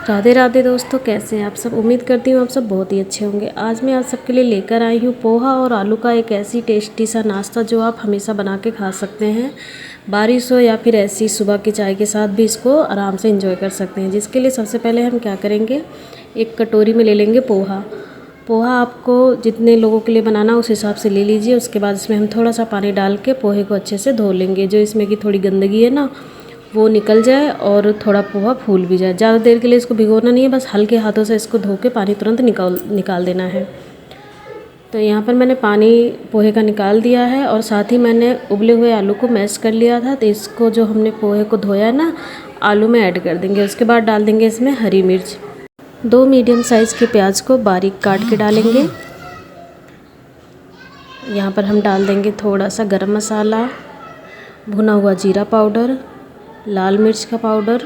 राधे राधे दोस्तों, कैसे हैं आप सब। उम्मीद करती हूँ आप सब बहुत ही अच्छे होंगे। आज मैं आप सबके लिए लेकर आई हूँ पोहा और आलू का एक ऐसी टेस्टी सा नाश्ता जो आप हमेशा बना के खा सकते हैं। बारिश हो या फिर ऐसी सुबह की चाय के साथ भी इसको आराम से एंजॉय कर सकते हैं। जिसके लिए सबसे पहले हम क्या करेंगे, एक कटोरी में ले लेंगे पोहा। पोहा आपको जितने लोगों के लिए बनाना उस हिसाब से ले लीजिए। उसके बाद इसमें हम थोड़ा सा पानी डाल के पोहे को अच्छे से धो लेंगे। जो इसमें की थोड़ी गंदगी है ना, वो निकल जाए और थोड़ा पोहा फूल भी जाए। ज़्यादा देर के लिए इसको भिगोना नहीं है, बस हल्के हाथों से इसको धो के पानी तुरंत निकाल देना है। तो यहाँ पर मैंने पानी पोहे का निकाल दिया है और साथ ही मैंने उबले हुए आलू को मैश कर लिया था। तो इसको जो हमने पोहे को धोया है ना, आलू में ऐड कर देंगे। उसके बाद डाल देंगे इसमें हरी मिर्च। 2 मीडियम साइज़ के प्याज को बारीक काट के डालेंगे। यहाँ पर हम डाल देंगे थोड़ा सा गरम मसाला, भुना हुआ जीरा पाउडर, लाल मिर्च का पाउडर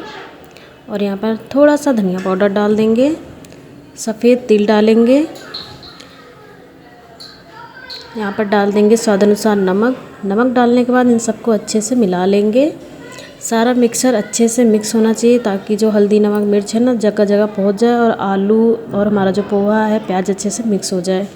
और यहाँ पर थोड़ा सा धनिया पाउडर डाल देंगे। सफ़ेद तिल डालेंगे। यहाँ पर डाल देंगे स्वाद अनुसार नमक डालने के बाद इन सबको अच्छे से मिला लेंगे। सारा मिक्सर अच्छे से मिक्स होना चाहिए ताकि जो हल्दी नमक मिर्च है ना जगह जगह पहुँच जाए और आलू और हमारा जो पोहा है प्याज अच्छे से मिक्स हो जाए।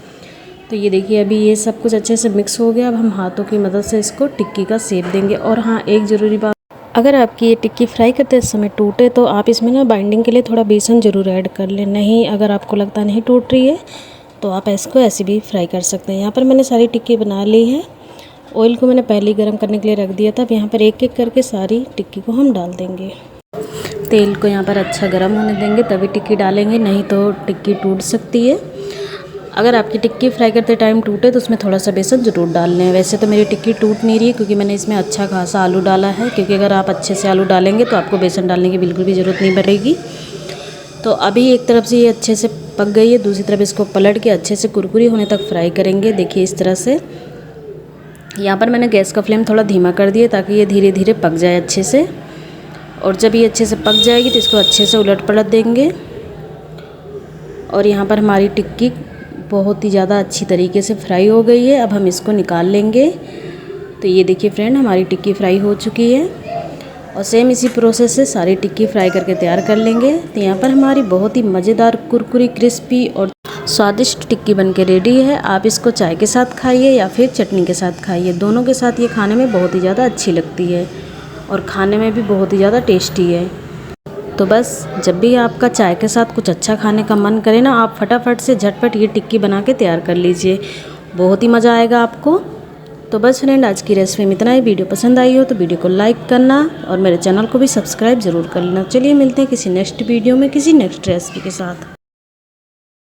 तो ये देखिए अभी ये सब कुछ अच्छे से मिक्स हो गया। अब हम हाथों की मदद से इसको टिक्की का शेप देंगे। और हाँ, एक ज़रूरी बात, अगर आपकी ये टिक्की फ्राई करते समय टूटे तो आप इसमें ना बाइंडिंग के लिए थोड़ा बेसन ज़रूर ऐड कर लें। नहीं, अगर आपको लगता नहीं टूट रही है तो आप इसको ऐसे भी फ्राई कर सकते हैं। यहाँ पर मैंने सारी टिक्की बना ली है। ऑयल को मैंने पहले ही गर्म करने के लिए रख दिया था। अब यहाँ पर एक एक करके सारी टिक्की को हम डाल देंगे। तेल को यहाँ पर अच्छा गर्म होने देंगे तभी टिक्की डालेंगे, नहीं तो टिक्की टूट सकती है। अगर आपकी टिक्की फ्राई करते टाइम टूटे तो उसमें थोड़ा सा बेसन ज़रूर डाल लें। वैसे तो मेरी टिक्की टूट नहीं रही है क्योंकि मैंने इसमें अच्छा खासा आलू डाला है। क्योंकि अगर आप अच्छे से आलू डालेंगे तो आपको बेसन डालने की बिल्कुल भी ज़रूरत नहीं पड़ेगी। तो अभी एक तरफ से ये अच्छे से पक गई है, दूसरी तरफ इसको पलट के अच्छे से कुरकुरी होने तक फ्राई करेंगे। देखिए इस तरह से। यहाँ पर मैंने गैस का फ्लेम थोड़ा धीमा कर दिया ताकि ये धीरे धीरे पक जाए अच्छे से। और जब ये अच्छे से पक जाएगी तो इसको अच्छे से उलट पलट देंगे। और यहाँ पर हमारी टिक्की बहुत ही ज़्यादा अच्छी तरीके से फ्राई हो गई है। अब हम इसको निकाल लेंगे। तो ये देखिए फ्रेंड, हमारी टिक्की फ्राई हो चुकी है। और सेम इसी प्रोसेस से सारी टिक्की फ्राई करके तैयार कर लेंगे। तो यहाँ पर हमारी बहुत ही मज़ेदार कुरकुरी क्रिस्पी और स्वादिष्ट टिक्की बनके रेडी है। आप इसको चाय के साथ खाइए या फिर चटनी के साथ खाइए, दोनों के साथ ये खाने में बहुत ही ज़्यादा अच्छी लगती है और खाने में भी बहुत ही ज़्यादा टेस्टी है। तो बस जब भी आपका चाय के साथ कुछ अच्छा खाने का मन करे ना, आप फटाफट से झटपट ये टिक्की बना के तैयार कर लीजिए, बहुत ही मज़ा आएगा आपको। तो बस फ्रेंड, आज की रेसिपी में इतना ही। वीडियो पसंद आई हो तो वीडियो को लाइक करना और मेरे चैनल को भी सब्सक्राइब ज़रूर कर लेना। चलिए मिलते हैं किसी नेक्स्ट वीडियो में किसी नेक्स्ट रेसिपी के साथ।